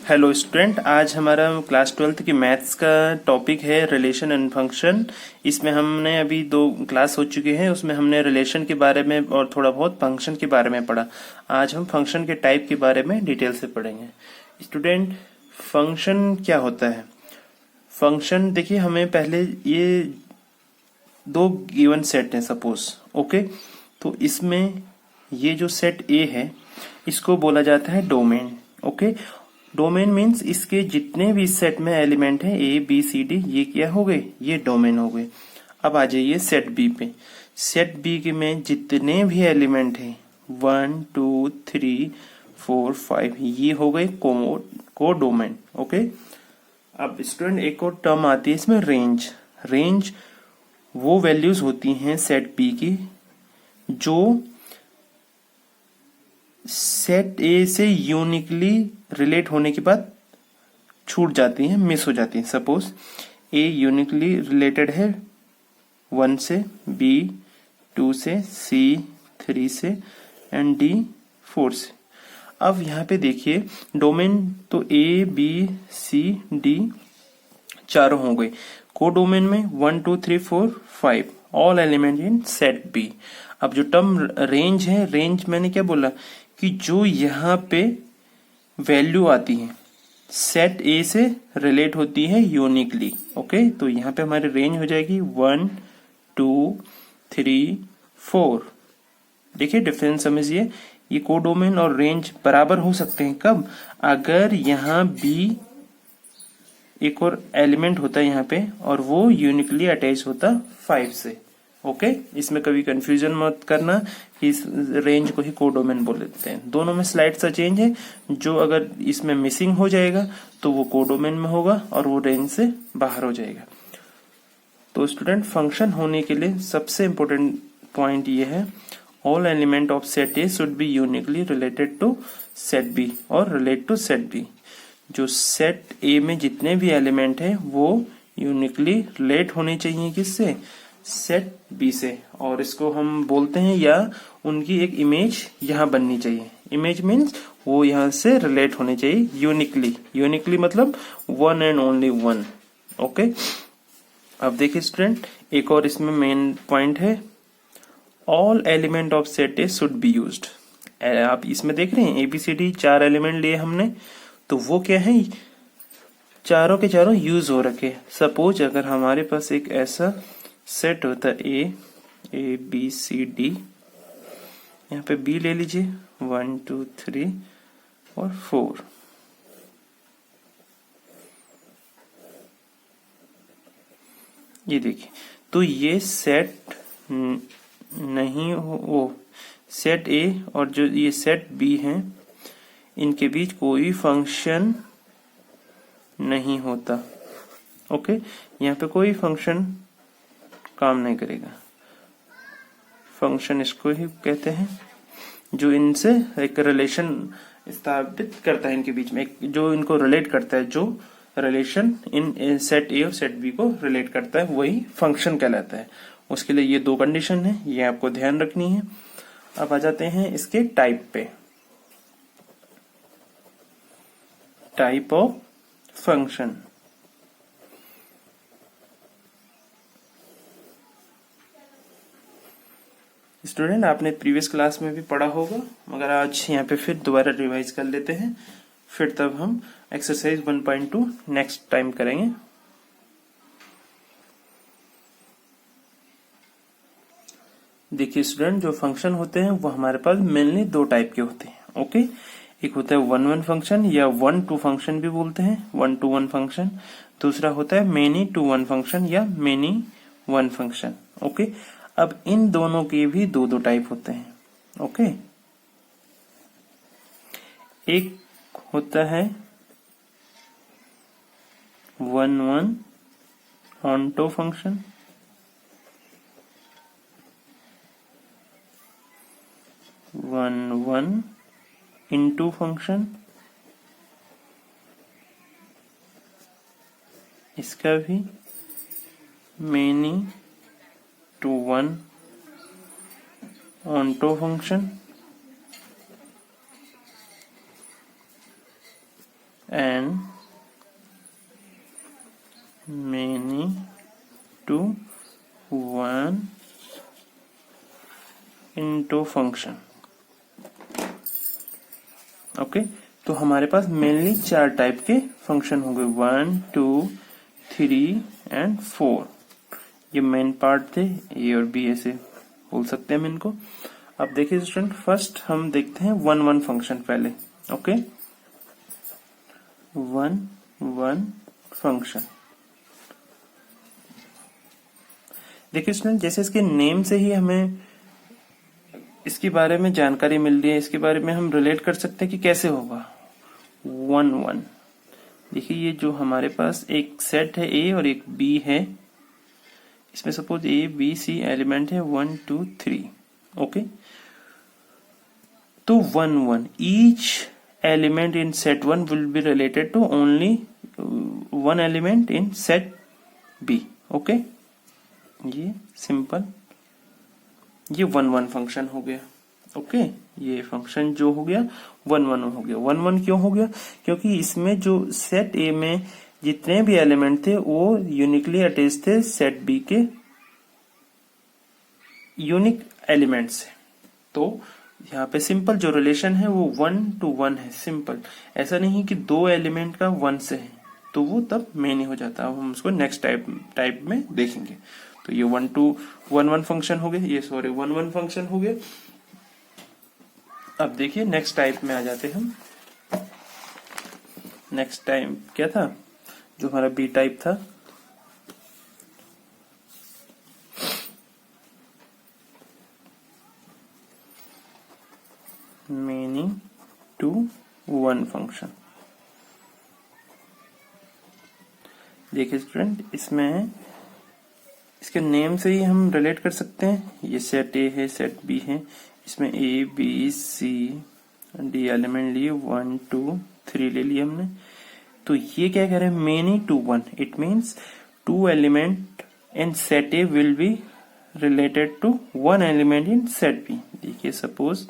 Hello student, आज हमारा class 12th की मैथ्स का टॉपिक है रिलेशन एंड फंक्शन। इसमें हमने अभी 2 क्लास हो चुके हैं, उसमें हमने रिलेशन के बारे में और थोड़ा बहुत फंक्शन के बारे में पढ़ा। आज हम फंक्शन के टाइप के बारे में डिटेल से पढ़ेंगे। स्टूडेंट, फंक्शन क्या होता है? फंक्शन देखिए, हमें पहले ये 2 गिवन सेट है सपोज, ओके। तो इसमें ये जो सेट ए है इसको बोला जाता है डोमेन, ओके। डोमेन मीन्स इसके जितने भी सेट में एलिमेंट है ए बी सी डी, ये क्या हो गए? ये डोमेन हो गए। अब आ जाइए सेट बी पे। सेट बी के में जितने भी एलिमेंट है 1 2 3 4 5, ये हो गए को डोमेन, ओके। अब स्टूडेंट, एक और टर्म आती है इसमें, रेंज। रेंज वो वैल्यूज होती हैं सेट बी की जो सेट ए से यूनिकली रिलेट होने के बाद छूट जाती हैं, मिस हो जाती हैं। सपोज ए यूनिकली रिलेटेड है 1 से, बी 2 से, सी 3 से एंड डी 4 से। अब यहाँ पे देखिए डोमेन तो ए बी सी डी चारों हो गए। को डोमेन में 1 2 3 4 5 all element in set B. अब जो टर्म रेंज है, रेंज मैंने क्या बोला कि जो यहाँ पे वैल्यू आती है सेट ए से रिलेट होती है यूनिकली, ओके। तो यहाँ पे हमारी रेंज हो जाएगी 1 2 3 4। देखिए डिफरेंस समझिए, ये कोडोमेन और रेंज बराबर हो सकते हैं कब? अगर यहाँ बी एक और एलिमेंट होता है यहाँ पे और वो यूनिकली अटैच होता 5 से, ओके। इसमें कभी कंफ्यूजन मत करना कि इस रेंज को ही कोडोमेन बोल देते हैं। दोनों में स्लाइड सा चेंज है, जो अगर इसमें मिसिंग हो जाएगा तो वो कोडोमेन में होगा और वो रेंज से बाहर हो जाएगा। तो स्टूडेंट, फंक्शन होने के लिए सबसे इंपॉर्टेंट पॉइंट ये है, all element of set A should be uniquely related to set B और रिलेट टू सेट बी। जो सेट ए में जितने भी एलिमेंट है वो यूनिकली रिलेट होने चाहिए किससे? सेट बी से। और इसको हम बोलते हैं, या उनकी एक इमेज यहाँ बननी चाहिए। इमेज मीन्स वो यहाँ से रिलेट होने चाहिए यूनिकली। यूनिकली मतलब one and only one, okay. अब देखिए स्टूडेंट, एक और इसमें मेन पॉइंट है, all element of set A should be used. आप इसमें देख रहे हैं एबीसीडी 4 एलिमेंट लिए हमने, तो वो क्या है? चारों के चारों यूज हो रखे। सपोज अगर हमारे पास एक ऐसा सेट होता ए बी सी डी, यहाँ पे बी ले लीजिए 1 2 3 और 4। ये देखिए, तो ये सेट नहीं हो, वो सेट ए और जो ये सेट बी है इनके बीच कोई फंक्शन नहीं होता, ओके। यहाँ पे कोई फंक्शन काम नहीं करेगा। फंक्शन इसको ही कहते हैं जो इनसे एक रिलेशन स्थापित करता है, इनके बीच में एक जो इनको रिलेट करता है, जो रिलेशन इन सेट ए और सेट बी को रिलेट करता है वही फंक्शन कहलाता है। उसके लिए ये 2 कंडीशन है, ये आपको ध्यान रखनी है। अब आ जाते हैं इसके टाइप पे। Type of function. स्टूडेंट, आपने प्रीवियस क्लास में भी पढ़ा होगा, मगर आज यहाँ पे फिर दोबारा रिवाइज कर लेते हैं, फिर तब हम एक्सरसाइज 1.2 नेक्स्ट टाइम करेंगे। देखिए स्टूडेंट, जो फंक्शन होते हैं वो हमारे पास मेनली 2 टाइप के होते हैं, ओके। एक होता है 1 1 फंक्शन या 1 2 फंक्शन भी बोलते हैं, 1 to 1 फंक्शन। दूसरा होता है मेनी टू 1 फंक्शन या मेनी 1 फंक्शन, ओके। अब इन दोनों के भी 2 टाइप होते हैं, ओके। एक होता है 1 1 onto function, one one into function, इसका भी many to 1 onto function, and many to one into function। Okay, तो हमारे पास मेनली 4 टाइप के फंक्शन होंगे, 1 2 3 एंड 4। ये मेन पार्ट थे, ए और बी ऐसे बोल सकते हैं हम इनको। अब देखिए स्टूडेंट, फर्स्ट हम देखते हैं 1 1 फंक्शन पहले। Okay, 1 1 function. देखिए स्टूडेंट, जैसे इसके नेम से ही हमें इसके बारे में जानकारी मिल रही है, इसके बारे में हम रिलेट कर सकते हैं कि कैसे होगा 1 1। देखिए ये जो हमारे पास एक सेट है ए और एक बी है, इसमें suppose A B C element है 1 2 3। ओके, तो 1 1 each element in set 1 will be related to only 1 element in set B. Okay, ये सिंपल, ये 1 1 फंक्शन हो गया। ओके, ये फंक्शन जो हो गया 1 1 हो गया। 1 1 क्यों हो गया? क्योंकि इसमें जो सेट ए में जितने भी एलिमेंट थे वो यूनिकली अटैच थे सेट बी के यूनिक एलिमेंट से। तो यहाँ पे सिंपल जो रिलेशन है वो 1 to 1 है, सिंपल। ऐसा नहीं कि 2 एलिमेंट का 1 से है, तो वो तब मेनी हो जाता है। हम उसको नेक्स्ट टाइप में देखेंगे। तो ये 1 2 1 1 फंक्शन हो गए, ये सॉरी 1 1 फंक्शन हो गए। अब देखिए नेक्स्ट टाइप में आ जाते हम। नेक्स्ट टाइप क्या था? जो हमारा बी टाइप था, मेनी टू 1 फंक्शन। देखिए स्टूडेंट, इसमें इसके नेम से ही हम रिलेट कर सकते हैं। ये सेट ए है, सेट बी है, इसमें A B C D element लिए, 1 2 3 ले लिए हमने। तो ये क्या कह रहे हैं? Many to 1। It means 2 element in set A will be related to 1 element in set B. देखिए सपोज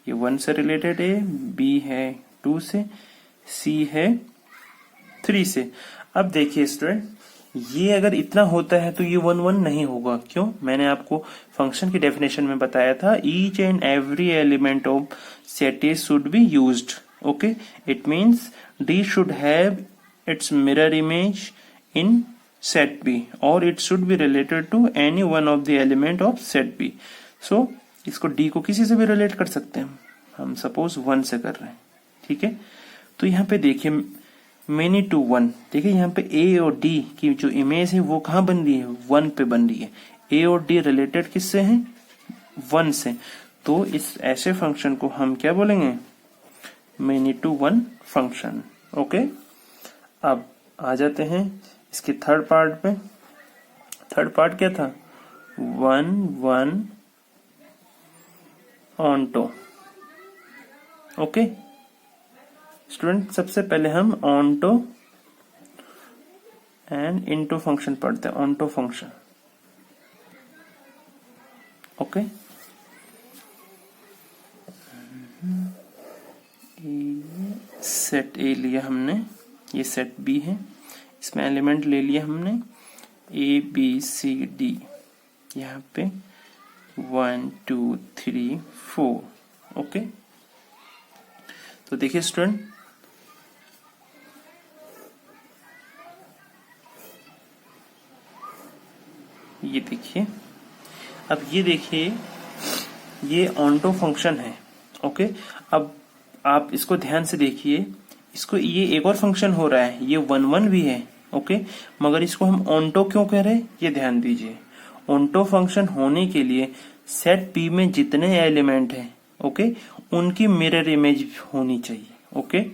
ये 1 से रिलेटेड है, बी है 2 से, सी है 3 से। अब देखिए स्टूडेंट, ये अगर इतना होता है तो ये 1 1 नहीं होगा। क्यों? मैंने आपको फंक्शन की डेफिनेशन में बताया था, each and every element of set A should be used. Okay, it means D should have its mirror image in set B और it should be related to any one of the element of set B. So इसको D को किसी से भी relate कर सकते हैं। हम सपोज 1 से कर रहे हैं, ठीक है। तो यहाँ पे देखिए मेनी टू 1, देखिए यहाँ पे ए और डी की जो इमेज है वो कहाँ बन रही है? 1 पे बन रही है। ए और डी रिलेटेड किससे हैं? 1 से। तो इस ऐसे फंक्शन को हम क्या बोलेंगे? Many to 1 function. ओके, अब आ जाते हैं इसके थर्ड पार्ट पे। थर्ड पार्ट क्या था? 1 1 ऑनटो। ओके स्टूडेंट, सबसे पहले हम ऑनटो एंड इनटू फंक्शन पढ़ते हैं। Onto function. ओके, सेट ए लिया हमने, ये सेट बी है, इसमें एलिमेंट ले लिया हमने ए बी सी डी, यहाँ पे 1 2 3 4। ओके, तो देखिए स्टूडेंट, ये देखिए, अब ये देखिए, ये ऑनटो फंक्शन है। ओके, अब आप इसको ध्यान से देखिए, इसको ये एक और फंक्शन हो रहा है, ये 1 1 भी है। ओके, मगर इसको हम ऑनटो क्यों कह रहे हैं, ये ध्यान दीजिए। ऑनटो फंक्शन होने के लिए सेट पी में जितने एलिमेंट हैं, ओके, उनकी मिरर इमेज होनी चाहिए। Okay,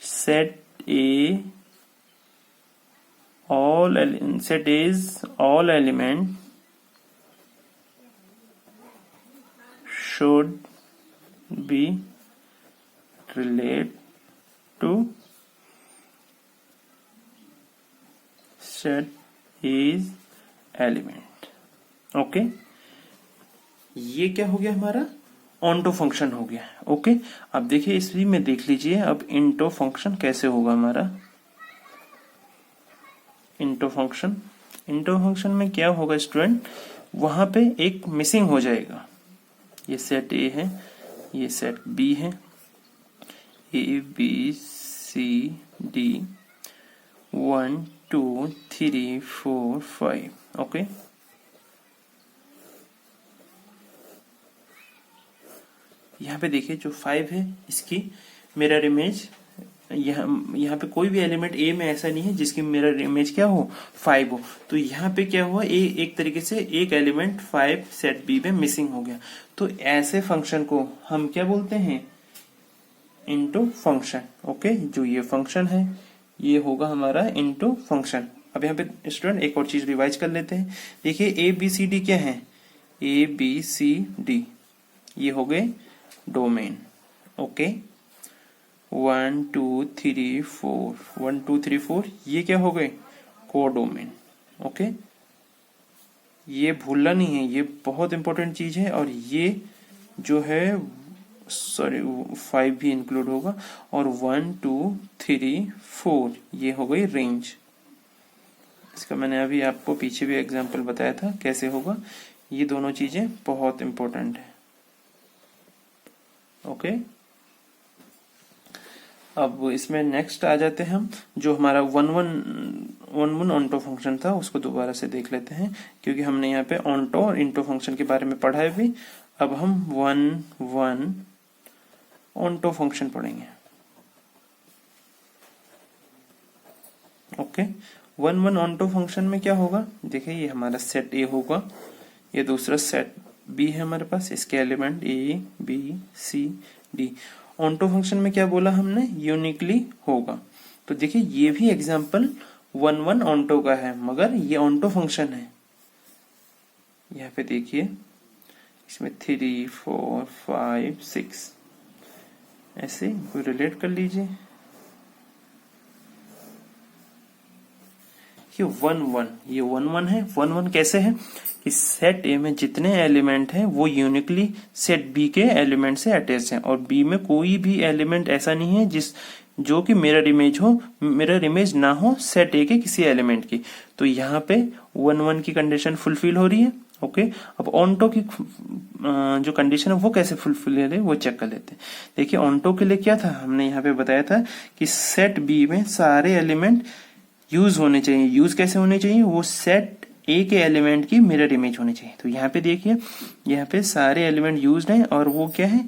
set A all set is all element should be relate to set is element। Okay, ये क्या हो गया हमारा? ऑन्टो फंक्शन हो गया। ओके, अब देखिए इसी में देख लीजिए अब इंटो फंक्शन कैसे होगा हमारा। इंटो फंक्शन में क्या होगा स्टूडेंट, वहां पे एक मिसिंग हो जाएगा। ये सेट ए है, ये सेट बी है, A B C D 1 2 3 4 5। Okay, यहाँ पे देखिए जो 5 है इसकी मिरर इमेज, यहाँ पे कोई भी एलिमेंट ए में ऐसा नहीं है जिसकी मिरर इमेज क्या हो 5 हो। तो यहाँ पे क्या हुआ, एक तरीके से एक एलिमेंट 5 सेट बी में मिसिंग हो गया। तो ऐसे फंक्शन को हम क्या बोलते हैं, इनटू फंक्शन। ओके, जो ये फंक्शन है ये होगा हमारा इनटू फंक्शन। अब यहाँ पे स्टूडेंट एक और चीज रिवाइज कर लेते हैं। देखिए ए बी सी डी क्या है, ए बी सी डी ये हो गए डोमेन। ओके, 1 2 3 4 1 2 3 4 ये क्या हो गए, कोडोमेन। ओके, ये भूलना नहीं है, ये बहुत इंपॉर्टेंट चीज है। और ये जो है सॉरी 5 भी इंक्लूड होगा, और 1 2 3 4 ये हो गई रेंज। इसका मैंने अभी आपको पीछे भी एग्जांपल बताया था कैसे होगा। ये दोनों चीजें बहुत इंपॉर्टेंट है। ओके, अब इसमें नेक्स्ट आ जाते हैं हम, जो हमारा 1 1 ऑन्टो फंक्शन था उसको दोबारा से देख लेते हैं, क्योंकि हमने यहाँ पे ऑन्टो और इंटो फंक्शन के बारे में पढ़ा है भी। अब हम 1 1 ऑन्टो फंक्शन पढ़ेंगे। ओके, 1 1 ऑन्टो फंक्शन में क्या होगा, देखिए ये हमारा सेट ए होगा, ये दूसरा सेट बी है हमारे पास, इसके element A B C D. Onto function में क्या बोला हमने, यूनिकली होगा। तो देखिए ये भी एग्जांपल 1 1 ऑन्टो का है, मगर ये ऑन्टो फंक्शन है। यहाँ पे देखिए इसमें 3 4 5 6 ऐसे कोई रिलेट कर लीजिए। ये 1 1 ये 1 1 है। 1 1 कैसे है कि सेट ए में जितने एलिमेंट हैं वो यूनिकली सेट बी के एलिमेंट से अटैच हैं, और बी में कोई भी एलिमेंट ऐसा नहीं है जो कि मिरर इमेज हो, मिरर इमेज ना हो सेट ए के किसी एलिमेंट की। तो यहाँ पे 1 1 की कंडीशन फुलफिल हो रही है। ओके, अब ऑन्टो की जो कंडीशन है वो कैसे फुलफिल है वो चेक कर लेते हैं। देखिए ऑन्टो के लिए क्या था, हमने यहाँ पे बताया था कि सेट बी में सारे एलिमेंट यूज होने चाहिए। यूज कैसे होने चाहिए, वो सेट ए के एलिमेंट की मिरर इमेज होनी चाहिए। तो यहाँ पे देखिए यहाँ पे सारे एलिमेंट यूज्ड हैं, और वो क्या है,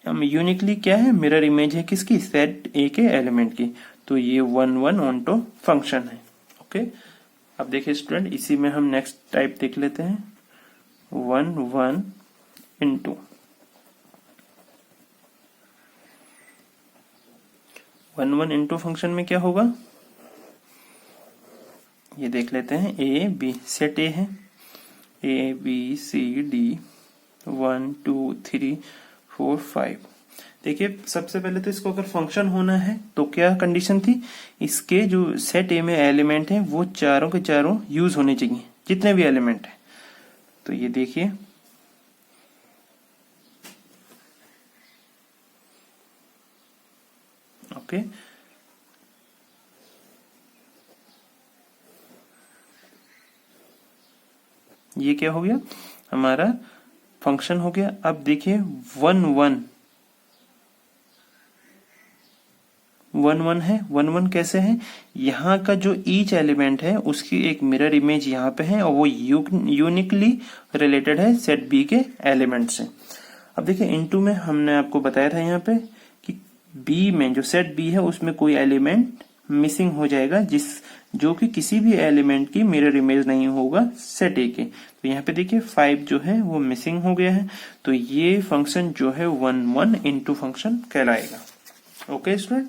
यूनिकली क्या है, मिरर इमेज है किसकी, सेट ए के एलिमेंट की। तो ये 1 1 ऑन्टो फंक्शन है। ओके, अब देखिए स्टूडेंट इसी में हम नेक्स्ट टाइप देख लेते हैं, 1 1 इंटू। 1 1 इंटू फंक्शन में क्या होगा, ये देख लेते हैं। ए बी सेट ए है, ए बी सी डी 1 2 3 4 5। देखिए सबसे पहले तो इसको अगर फंक्शन होना है तो क्या कंडीशन थी, इसके जो सेट ए में एलिमेंट है वो चारों के चारों यूज होने चाहिए, जितने भी एलिमेंट है। तो ये देखिए ओके, ये क्या हो गया, हमारा फंक्शन हो गया। अब देखिए 1 1 1 1 है। 1 1 कैसे है, यहाँ का जो ईच एलिमेंट है उसकी एक मिरर इमेज यहाँ पे है, और वो यूनिकली रिलेटेड है सेट बी के एलिमेंट से। अब देखिए इनटू में हमने आपको बताया था यहाँ पे कि बी में जो सेट बी है उसमें कोई एलिमेंट मिसिंग हो जाएगा जो कि किसी भी एलिमेंट की मिरर इमेज नहीं होगा सेट ए के। तो यहाँ पे देखिए 5 जो है वो मिसिंग हो गया है। तो ये फंक्शन जो है 1 1 इंटू फंक्शन कहलाएगा। ओके स्टूडेंट,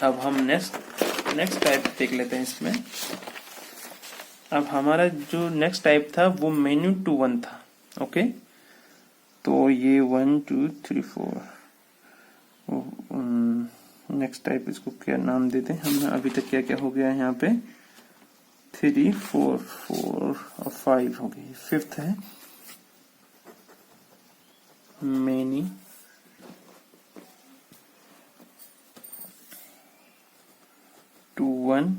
अब हम नेक्स्ट टाइप देख लेते हैं इसमें। अब हमारा जो नेक्स्ट टाइप था वो मेन्यू टू 1 था। ओके, तो ये 1 2 3 4 नेक्स्ट टाइप, इसको क्या नाम देते हैं हमने अभी तक, क्या क्या हो गया है यहाँ पे, 3 4 4 और 5 हो गई, 5th है। many to one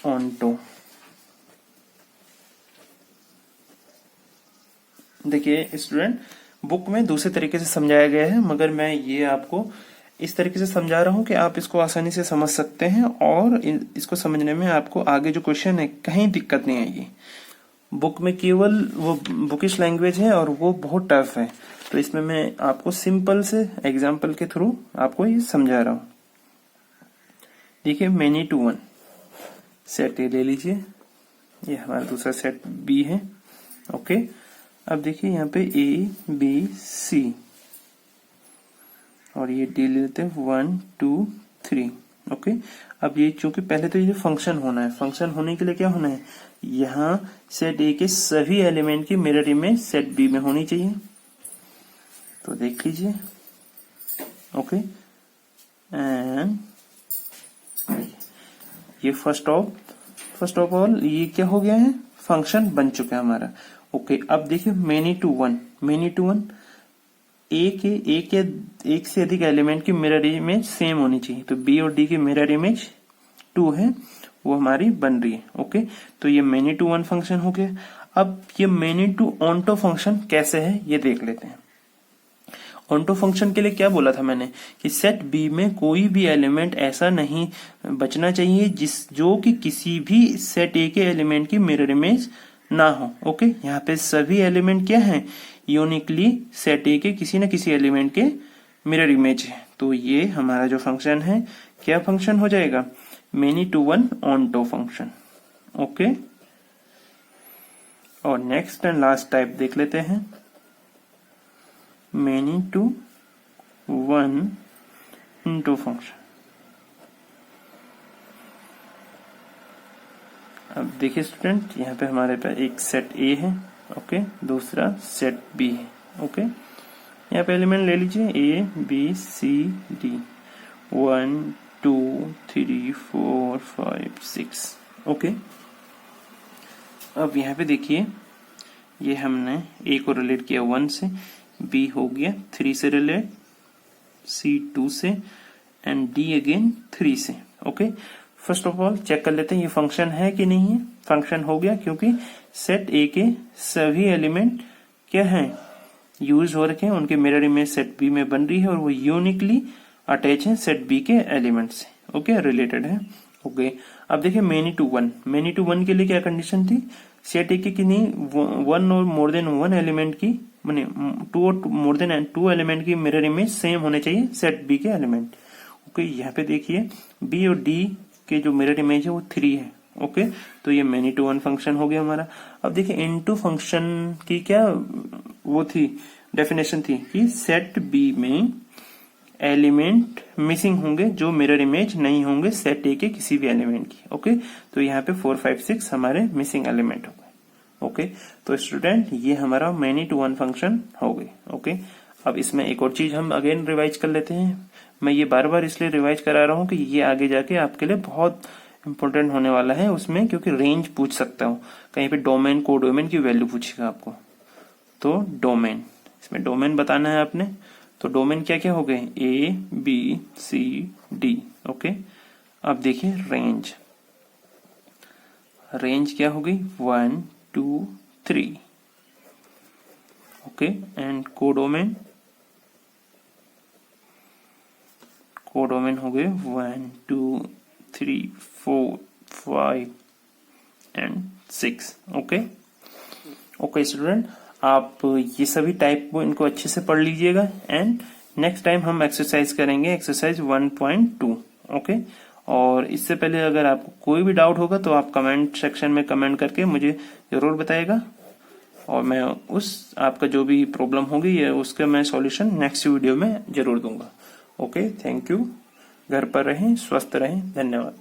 onto। देखिए स्टूडेंट, बुक में दूसरे तरीके से समझाया गया है, मगर मैं ये आपको इस तरीके से समझा रहा हूं कि आप इसको आसानी से समझ सकते हैं और इसको समझने में आपको आगे जो क्वेश्चन है कहीं दिक्कत नहीं आएगी। बुक में केवल वो बुकिश लैंग्वेज है और वो बहुत टफ है, तो इसमें मैं आपको सिंपल से एग्जाम्पल के थ्रू आपको ये समझा रहा हूं। देखिए many to one set A ले लीजिए, ये हमारा दूसरा सेट बी है। ओके, अब देखिए यहाँ पे ए बी सी और ये डी लेते हैं 1 2 3। ओके, अब ये चूंकि पहले तो ये फंक्शन होना है, फंक्शन होने के लिए क्या होना है, यहाँ सेट ए के सभी एलिमेंट की मिरर इमेज सेट बी में होनी चाहिए। तो देख लीजिए। ओके, एंड ये फर्स्ट ऑफ ऑल ये क्या हो गया है, फंक्शन बन चुका है हमारा। ओके, अब देखिए मेनी टू वन एक से अधिक एलिमेंट की मिरर इमेज सेम होनी चाहिए, तो बी और डी की मिरर इमेज 2 है, वो हमारी बन रही है। ओके, तो ये मेनी टू वन फंक्शन हो गया। अब ये मेनी टू ऑन्टो फंक्शन कैसे है ये देख लेते हैं। ऑन्टो फंक्शन के लिए क्या बोला था मैंने कि सेट बी में कोई भी एलिमेंट ऐसा नहीं बचना चाहिए जो कि किसी भी सेट ए के एलिमेंट की मिरर इमेज ना हो। ओके, यहाँ पे सभी एलिमेंट क्या हैं, यूनिकली सेट ए के किसी न किसी एलिमेंट के मिरर इमेज है। तो ये हमारा जो फंक्शन है क्या फंक्शन हो जाएगा, many to one onto function. Okay, और नेक्स्ट एंड लास्ट टाइप देख लेते हैं, many to one into function. अब देखिए स्टूडेंट, यहाँ पे हमारे पास एक सेट ए है, ओके, दूसरा सेट बी है। ओके, यहाँ पे एलिमेंट ले लीजिए A B C D, 1 2 3 4 5 6। Okay, अब यहाँ पे देखिए ये हमने ए को रिलेट किया 1 से, बी हो गया 3 से रिलेट, सी 2 से, एंड डी अगेन 3 से। Okay, first of all check कर लेते हैं ये फंक्शन है कि नहीं है। फंक्शन हो गया क्योंकि सेट ए के सभी एलिमेंट क्या हैं, यूज हो रखे हैं, उनके मिरर इमेज सेट बी में बन रही है और वो यूनिकली अटैच है सेट बी के एलिमेंट से। ओके, रिलेटेड है। ओके, अब देखिए मेनी टू वन के लिए क्या कंडीशन थी, सेट ए के किन्हीं 1 और मोर देन 1 एलिमेंट की, माने 2 और मोर देन 2 एलिमेंट की मिरर इमेज सेम होने चाहिए सेट बी के एलिमेंट। ओके, यहाँ पे देखिए बी और डी के जो मिरर इमेज है वो 3 है। ओके, तो ये मेनी टू वन फंक्शन हो गया हमारा। अब देखिए इनटू फंक्शन की क्या वो थी, डेफिनेशन थी कि सेट बी में एलिमेंट मिसिंग होंगे जो मिरर इमेज नहीं होंगे सेट ए के किसी भी एलिमेंट की। ओके, तो यहाँ पे 4 5 6 हमारे मिसिंग एलिमेंट हो गए। ओके, तो स्टूडेंट ये हमारा मेनी टू वन फंक्शन हो गई। ओके, अब इसमें एक और चीज हम अगेन रिवाइज कर लेते हैं। मैं ये बार बार इसलिए रिवाइज करा रहा हूँ कि ये आगे जाके आपके लिए बहुत इंपॉर्टेंट होने वाला है उसमें, क्योंकि रेंज पूछ सकता हूँ कहीं पे, डोमेन को डोमेन की वैल्यू पूछेगा आपको। तो डोमेन, इसमें डोमेन बताना है आपने। तो डोमेन क्या क्या हो गए, A B C D. Okay, अब देखिए रेंज क्या हो गई, 1 2 3। ओके, एंड कोडोमेन हो गए 1 2 3 4 5 एंड 6। ओके स्टूडेंट, आप ये सभी टाइप को इनको अच्छे से पढ़ लीजिएगा एंड नेक्स्ट टाइम हम एक्सरसाइज करेंगे, एक्सरसाइज 1.2। ओके, और इससे पहले अगर आपको कोई भी डाउट होगा तो आप कमेंट सेक्शन में कमेंट करके मुझे जरूर बताइएगा और मैं उस आपका जो भी प्रॉब्लम होगी ये उसका मैं सॉल्यूशन नेक्स्ट वीडियो में जरूर दूंगा। Okay, thank you. घर पर रहें, स्वस्थ रहें, धन्यवाद।